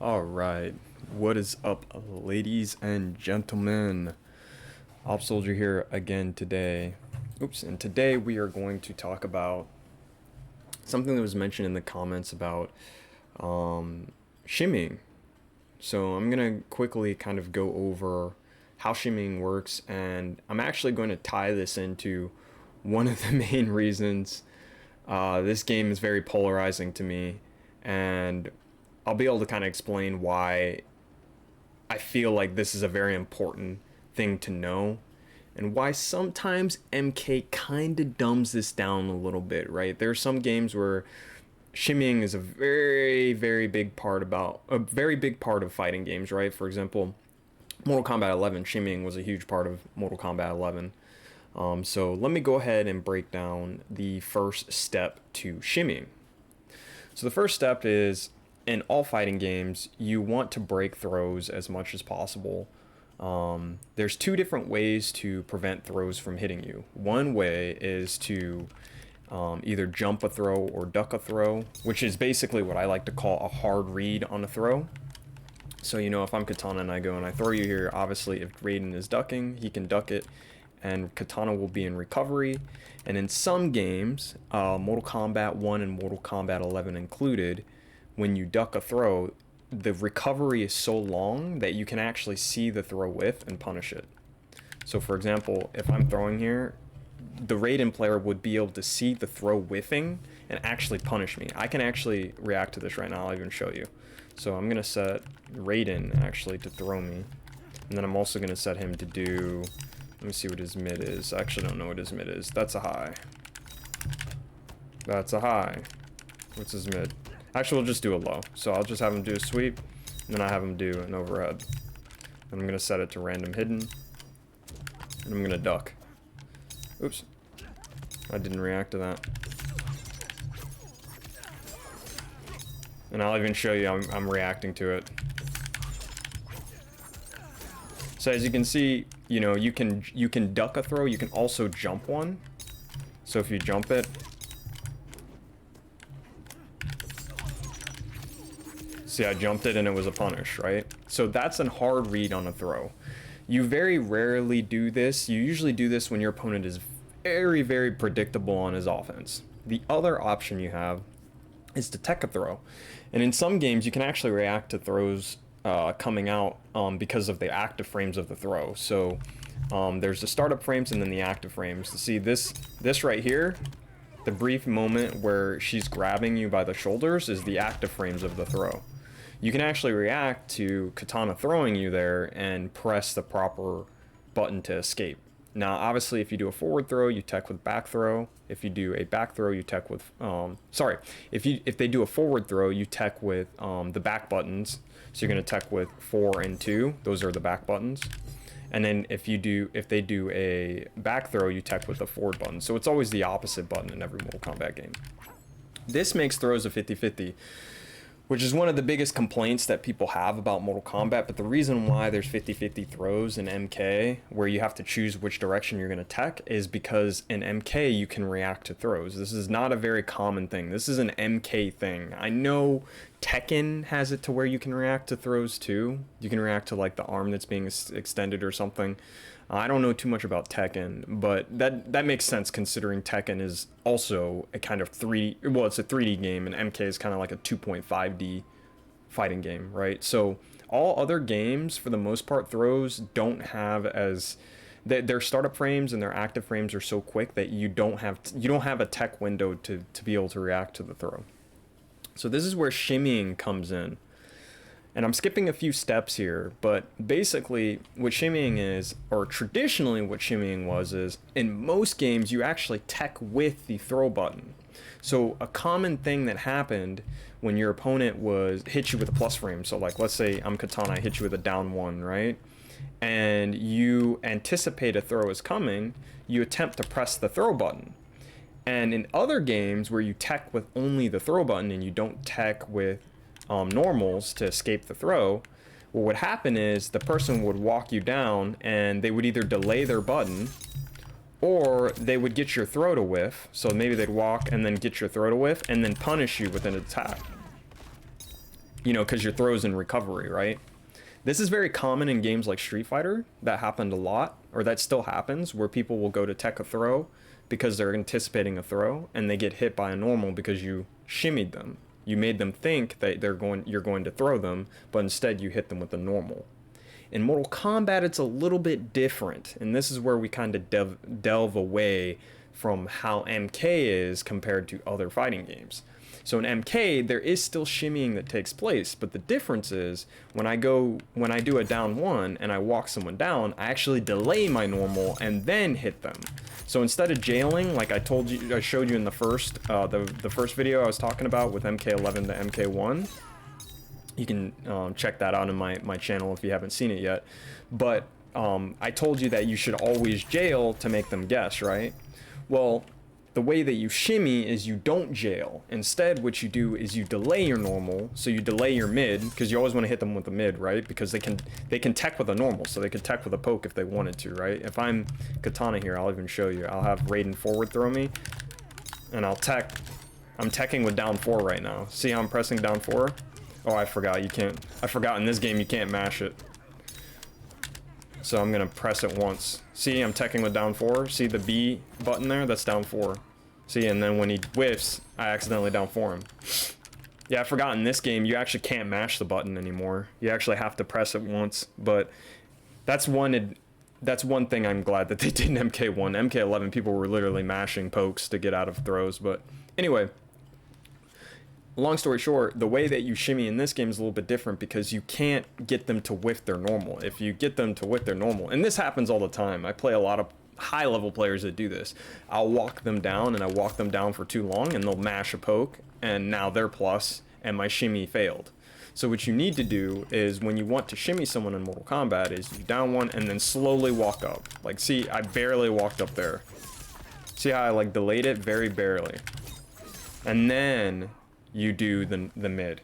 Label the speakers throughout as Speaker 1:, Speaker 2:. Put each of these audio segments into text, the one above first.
Speaker 1: Alright, what is up, ladies and gentlemen? Op Soldier here again today. And today we are going to talk about something that was mentioned in the comments about shimmying. So I'm going to quickly kind of go over how shimmying works, and I'm actually going to tie this into one of the main reasons this game is very polarizing to me, and I'll be able to kind of explain why I feel like this is a very important thing to know, and why sometimes MK kind of dumbs this down a little bit, right? There are some games where shimmying is a very big part of fighting games, right? For example, Mortal Kombat 11, shimmying was a huge part of Mortal Kombat 11. So let me go ahead and break down the first step to shimmying. So the first step is, in all fighting games, you want to break throws as much as possible. There's two different ways to prevent throws from hitting you. One way is to either jump a throw or duck a throw, which is basically what I like to call a hard read on a throw. So, you know, if I'm Katana and I go and I throw you here, obviously if Raiden is ducking, he can duck it, and Katana will be in recovery. And in some games, Mortal Kombat 1 and Mortal Kombat 11 included, when you duck a throw, the recovery is so long that you can actually see the throw whiff and punish it. So for example, if I'm throwing here, the Raiden player would be able to see the throw whiffing and actually punish me. I can actually react to this right now. I'll even show you. So I'm gonna set Raiden actually to throw me, and then I'm also gonna set him to do, let me see what his mid is. I actually don't know what his mid is. That's a high. That's a high. What's his mid? Actually, we'll just do a low. So I'll just have him do a sweep, and then I have him do an overhead. And I'm gonna set it to random hidden, and I'm gonna duck. Oops. I didn't react to that. And I'll even show you I'm reacting to it. So as you can see, you know, you can duck a throw, you can also jump one. So if you jump it, see, I jumped it and it was a punish, right? So that's a hard read on a throw. You very rarely do this. You usually do this when your opponent is very predictable on his offense. The other option you have is to tech a throw. And in some games, you can actually react to throws coming out because of the active frames of the throw. So there's the startup frames and then the active frames. See, this right here, the brief moment where she's grabbing you by the shoulders, is the active frames of the throw. You can actually react to Katana throwing you there and press the proper button to escape. Now, obviously, if you do a forward throw, you tech with back throw. If you do a back throw, you tech with, if they do a forward throw, you tech with the back buttons. So you're gonna tech with 4 and 2. Those are the back buttons. And then if they do a back throw, you tech with the forward button. So it's always the opposite button in every Mortal Kombat game. This makes throws a 50-50. Which is one of the biggest complaints that people have about Mortal Kombat, but the reason why there's 50-50 throws in MK, where you have to choose which direction you're going to tech, is because in MK you can react to throws. This is not a very common thing. This is an MK thing. I know Tekken has it to where you can react to throws too. You can react to like the arm that's being extended or something. I don't know too much about Tekken, but that makes sense considering Tekken is also a kind of it's a 3D game, and MK is kind of like a 2.5D fighting game, right? So all other games, for the most part, throws don't have their startup frames and their active frames are so quick that you don't have a tech window to be able to react to the throw. So this is where shimmying comes in. And I'm skipping a few steps here, but basically what shimmying is, or traditionally what shimmying was, is in most games you actually tech with the throw button. So a common thing that happened when your opponent hit you with a plus frame, so like let's say I'm Katana, I hit you with a down 1, right? And you anticipate a throw is coming, you attempt to press the throw button. And in other games where you tech with only the throw button and you don't tech with normals to escape the throw, what would happen is the person would walk you down and they would either delay their button or they would get your throw to whiff. So maybe they'd walk and then get your throw to whiff and then punish you with an attack. you know, because your throw's in recovery, right? This is very common in games like Street Fighter. That happened a lot, or that still happens, where people will go to tech a throw because they're anticipating a throw, and they get hit by a normal because you shimmied them. You made them think that you're going to throw them, but instead you hit them with a normal. In Mortal Kombat, it's a little bit different, and this is where we kind of delve away from how MK is compared to other fighting games. So in MK, there is still shimmying that takes place, but the difference is when I do a down one and I walk someone down, I actually delay my normal and then hit them. So instead of jailing, like I showed you in the first video I was talking about with MK11 to MK1, you can check that out in my channel if you haven't seen it yet. But I told you that you should always jail to make them guess, right? Well, the way that you shimmy is you don't jail. Instead, what you do is you delay your normal, so you delay your mid, because you always want to hit them with the mid, right? Because they can tech with a normal, so they can tech with a poke if they wanted to, right? If I'm Katana here, I'll even show you. I'll have Raiden forward throw me, and I'll tech. I'm teching with down 4 right now. See how I'm pressing down 4? Oh, I forgot, you can't. I forgot in this game you can't mash it. So I'm gonna press it once. See, I'm teching with down 4. See the B button there? That's down 4. See, and then when he whiffs, I accidentally down 4 him. Yeah, I forgot in this game you actually can't mash the button anymore. You actually have to press it once. But that's one thing I'm glad that they did in MK1. MK11, people were literally mashing pokes to get out of throws. But anyway, long story short, the way that you shimmy in this game is a little bit different because you can't get them to whiff their normal. If you get them to whiff their normal, and this happens all the time. I play a lot of high level players that do this. I'll walk them down, and I walk them down for too long, and they'll mash a poke, and now they're plus, and my shimmy failed. So what you need to do is when you want to shimmy someone in Mortal Kombat is you down one and then slowly walk up. Like, see, I barely walked up there. See how I like delayed it? Very barely. And then you do the mid.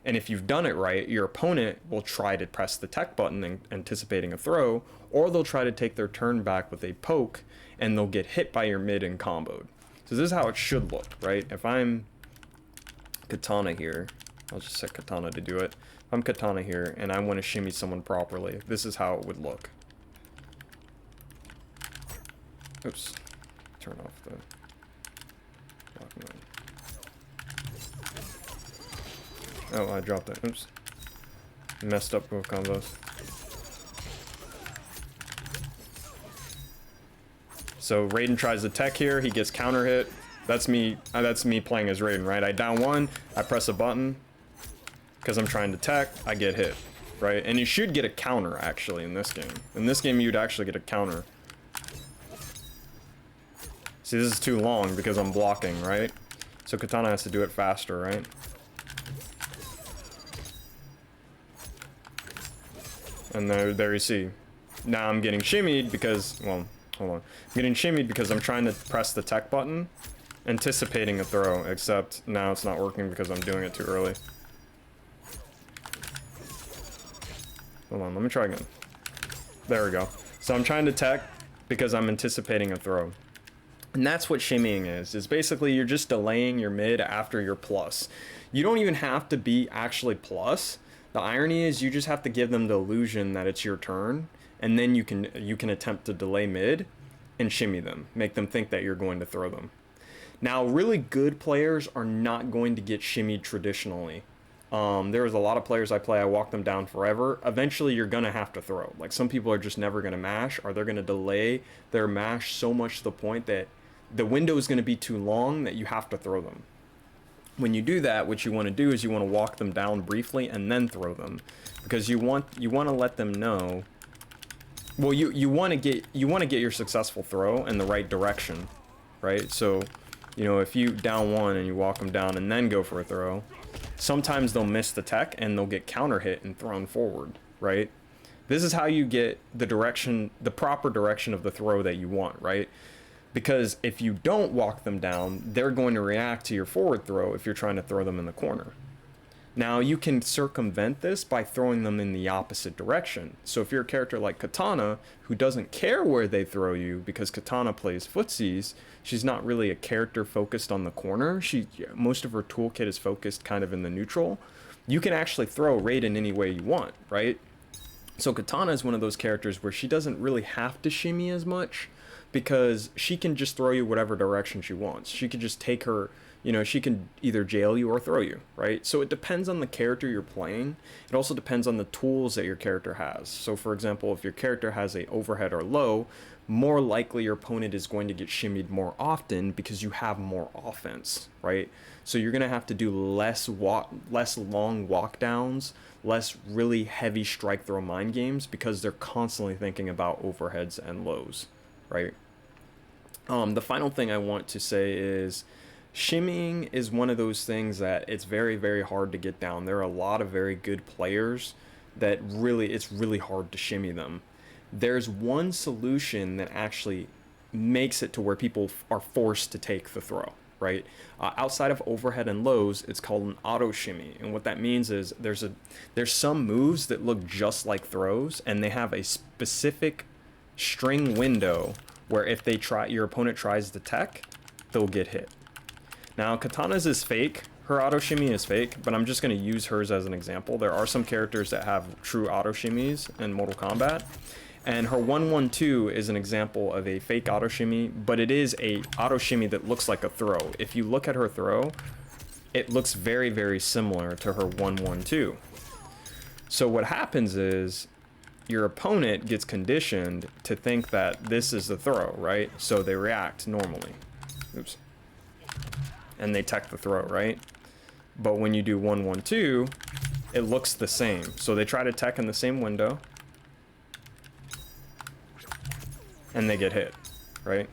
Speaker 1: And if you've done it right, your opponent will try to press the tech button anticipating a throw, or they'll try to take their turn back with a poke, and they'll get hit by your mid and comboed. So this is how it should look, right? If I'm Katana here, I'll just set Katana to do it. If I'm Katana here, and I want to shimmy someone properly, this is how it would look. Oops. Turn off the lock mode. Oh, I dropped it. Oops. Messed up both combos. So Raiden tries to tech here. He gets counter hit. That's me playing as Raiden, right? I down one. I press a button because I'm trying to tech. I get hit, right? And you should get a counter actually in this game. In this game, you'd actually get a counter. See, this is too long because I'm blocking, right? So Katana has to do it faster, right? And there you see. Now I'm getting shimmied because, well, hold on. I'm getting shimmied because I'm trying to press the tech button, anticipating a throw, except now it's not working because I'm doing it too early. Hold on, let me try again. There we go. So I'm trying to tech because I'm anticipating a throw. And that's what shimmying is basically you're just delaying your mid after your plus. You don't even have to be actually plus. The irony is you just have to give them the illusion that it's your turn, and then you can attempt to delay mid and shimmy them, make them think that you're going to throw them. Now, really good players are not going to get shimmied traditionally. There's a lot of players I play, I walk them down forever. Eventually, you're going to have to throw. Like, some people are just never going to mash, or they're going to delay their mash so much to the point that the window is going to be too long that you have to throw them. When you do that, what you want to do is you want to walk them down briefly and then throw them, because you want to let them know. Well, you want to get your successful throw in the right direction, right? So, you know, if you down one and you walk them down and then go for a throw, sometimes they'll miss the tech and they'll get counter hit and thrown forward, right? This is how you get the direction, the proper direction of the throw that you want, right? Because if you don't walk them down, they're going to react to your forward throw if you're trying to throw them in the corner. Now, you can circumvent this by throwing them in the opposite direction. So if you're a character like Katana, who doesn't care where they throw you, because Katana plays footsies, she's not really a character focused on the corner. Most of her toolkit is focused kind of in the neutral. you can actually throw Raiden any way you want, right? So Katana is one of those characters where she doesn't really have to shimmy as much, because she can just throw you whatever direction she wants. She could just take her, you know, she can either jail you or throw you, right? So it depends on the character you're playing. It also depends on the tools that your character has. So for example, if your character has a overhead or low, more likely your opponent is going to get shimmied more often because you have more offense, right? So you're going to have to do less long walk downs, less really heavy strike throw mind games, because they're constantly thinking about overheads and lows, right? The final thing I want to say is shimmying is one of those things that it's very, very hard to get down. There are a lot of very good players that it's really hard to shimmy them. There's one solution that actually makes it to where people are forced to take the throw, right? Outside of overhead and lows, it's called an auto shimmy. And what that means is there's some moves that look just like throws, and they have a specific string window where if your opponent tries to tech, they'll get hit. Now, Katana's is fake. Her auto shimmy is fake, but I'm just going to use hers as an example. There are some characters that have true auto shimmies in Mortal Kombat, and her 1-1-2 is an example of a fake auto shimmy, but it is a auto shimmy that looks like a throw. If you look at her throw, it looks very, very similar to her 1-1-2. So what happens is your opponent gets conditioned to think that this is the throw, right? So they react normally. Oops. And they tech the throw, right? But when you do 1-1-2, it looks the same. So they try to tech in the same window, and they get hit, right?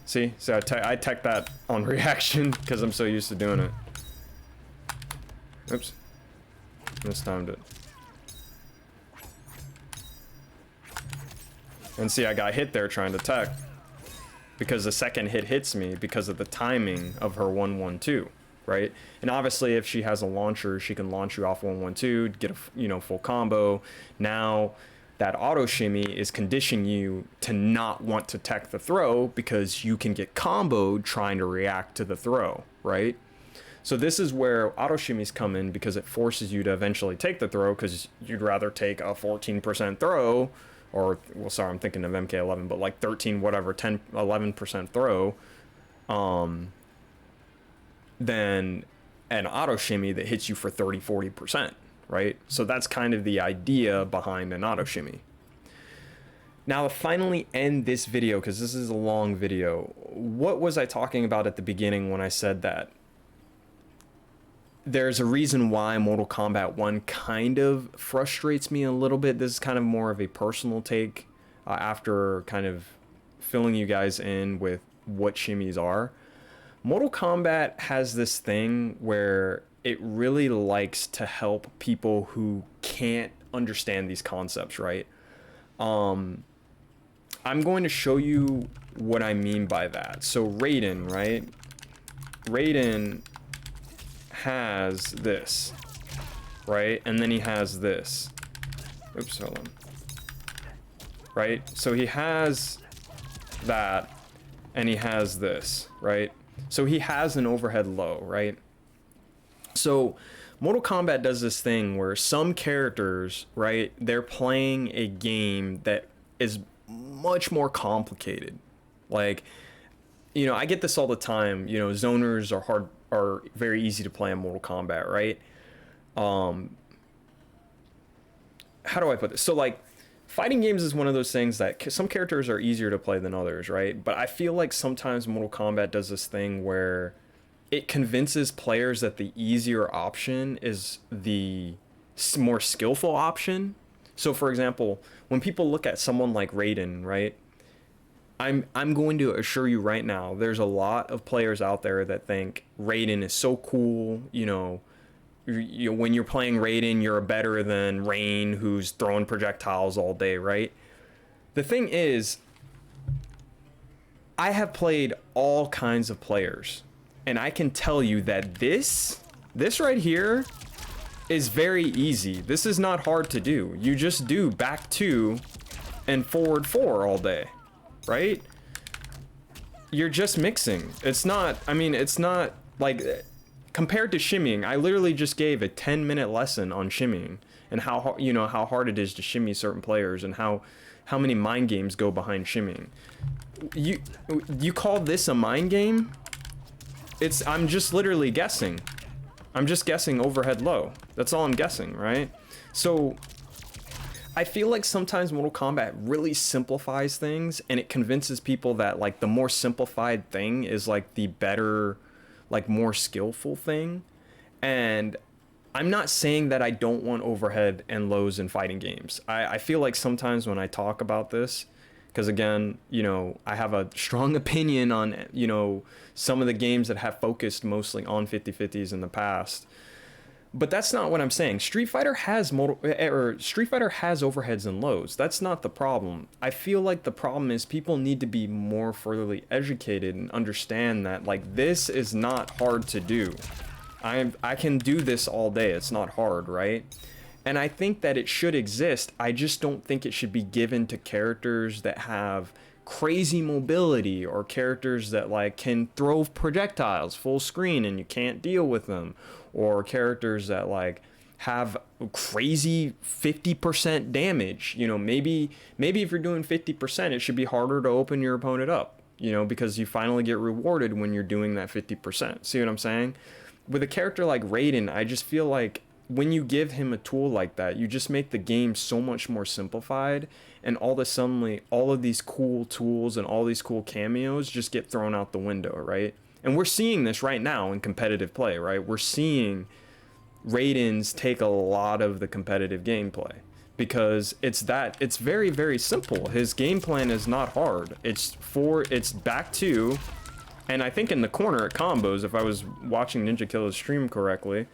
Speaker 1: See? So I tech that on reaction because I'm so used to doing it. Oops. Mistimed it. And see, I got hit there trying to tech, because the second hit hits me because of the timing of her 1-1-2, right? And obviously, if she has a launcher, she can launch you off 1-1-2, get a full combo. Now, that auto shimmy is conditioning you to not want to tech the throw because you can get comboed trying to react to the throw, right? So this is where auto shimmies come in, because it forces you to eventually take the throw, because you'd rather take a 14% throw, or, well, sorry, I'm thinking of MK11, but like 13, whatever, 10, 11% throw, than an auto shimmy that hits you for 30, 40%, right? So that's kind of the idea behind an auto shimmy. Now, to finally end this video, because this is a long video, what was I talking about at the beginning when I said that there's a reason why Mortal Kombat 1 kind of frustrates me a little bit? This is kind of more of a personal take after kind of filling you guys in with what shimmies are. Mortal Kombat has this thing where it really likes to help people who can't understand these concepts, right? I'm going to show you what I mean by that. So Raiden, right? Raiden has this, right? And then he has this. Oops, hold on. Right? So he has that, and he has this, right? So he has an overhead low, right? So Mortal Kombat does this thing where some characters, right, they're playing a game that is much more complicated. Like, you know, I get this all the time. You know, zoners are very easy to play in Mortal Kombat, right? How do I put this? So, like, fighting games is one of those things that some characters are easier to play than others, right? But I feel like sometimes Mortal Kombat does this thing where it convinces players that the easier option is the more skillful option. So, for example, when people look at someone like Raiden, right? I'm going to assure you right now, there's a lot of players out there that think Raiden is so cool. You know, when you're playing Raiden, you're better than Rain, who's throwing projectiles all day, right? The thing is, I have played all kinds of players, and I can tell you that this right here is very easy. This is not hard to do. You just do back 2 and forward 4 all day, right? You're just mixing. It's not, I mean, it's not like, compared to shimmying, I literally just gave a 10-minute lesson on shimmying and how how hard it is to shimmy certain players and how many mind games go behind shimmying. You call this a mind game? I'm just literally guessing. I'm just guessing overhead low. That's all I'm guessing, right? So I feel like sometimes Mortal Kombat really simplifies things, and it convinces people that like the more simplified thing is like the better, like more skillful thing. And I'm not saying that I don't want overhead and lows in fighting games. I feel like sometimes when I talk about this, because again, I have a strong opinion on, some of the games that have focused mostly on 50/50s in the past. But that's not what I'm saying. Street Fighter has overheads and lows. That's not the problem. I feel like the problem is people need to be more furtherly educated and understand that like this is not hard to do. I can do this all day. It's not hard, right? And I think that it should exist. I just don't think it should be given to characters that have crazy mobility or characters that like can throw projectiles full screen and you can't deal with them, or characters that like have crazy 50% damage. Maybe if you're doing 50%, it should be harder to open your opponent up, because you finally get rewarded when you're doing that 50%. See what I'm saying? With a character like Raiden, I just feel like when you give him a tool like that, you just make the game so much more simplified, and all of a sudden, all of these cool tools and all these cool cameos just get thrown out the window, right? And we're seeing this right now in competitive play, right? We're seeing Raiden's take a lot of the competitive gameplay because it's very, very simple. His game plan is not hard. It's back two, and I think in the corner it combos, if I was watching Ninja Killer's stream correctly,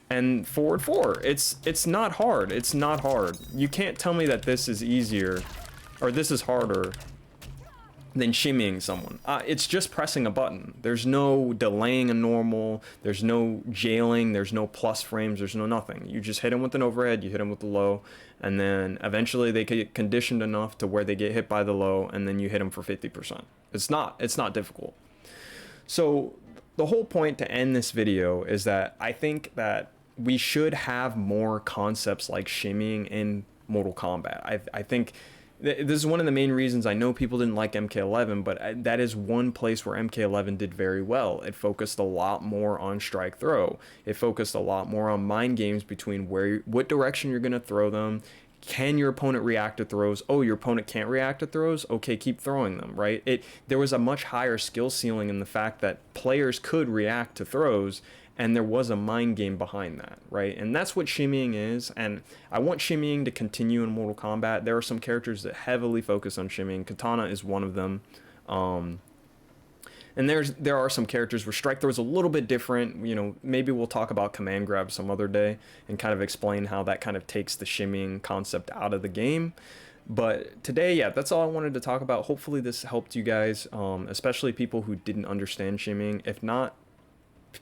Speaker 1: and forward four. It's not hard. It's not hard. You can't tell me that this is easier or this is harder than shimmying someone. It's just pressing a button. There's no delaying a normal, there's no jailing, there's no plus frames, there's no nothing. You just hit them with an overhead, you hit them with the low, and then eventually they get conditioned enough to where they get hit by the low, and then you hit them for 50%. It's not difficult. So the whole point to end this video is that I think that we should have more concepts like shimmying in Mortal Kombat. I think this is one of the main reasons I know people didn't like MK11, but that is one place where MK11 did very well. It focused a lot more on strike throw. It focused a lot more on mind games between what direction you're going to throw them. Can your opponent react to throws? Oh, your opponent can't react to throws? Okay, keep throwing them, right? There was a much higher skill ceiling in the fact that players could react to throws, and there was a mind game behind that, right? And that's what shimmying is, and I want shimmying to continue in Mortal Kombat. There are some characters that heavily focus on shimmying. Katana is one of them. And there are some characters where strike throw is a little bit different. Maybe we'll talk about command grab some other day and kind of explain how that kind of takes the shimmying concept out of the game. But today, yeah, that's all I wanted to talk about. Hopefully this helped you guys, especially people who didn't understand shimmying. If not,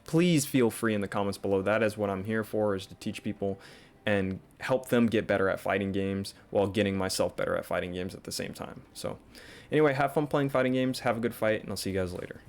Speaker 1: please feel free in the comments below. That is what I'm here for, is to teach people and help them get better at fighting games while getting myself better at fighting games at the same time. So anyway, have fun playing fighting games, have a good fight, and I'll see you guys later.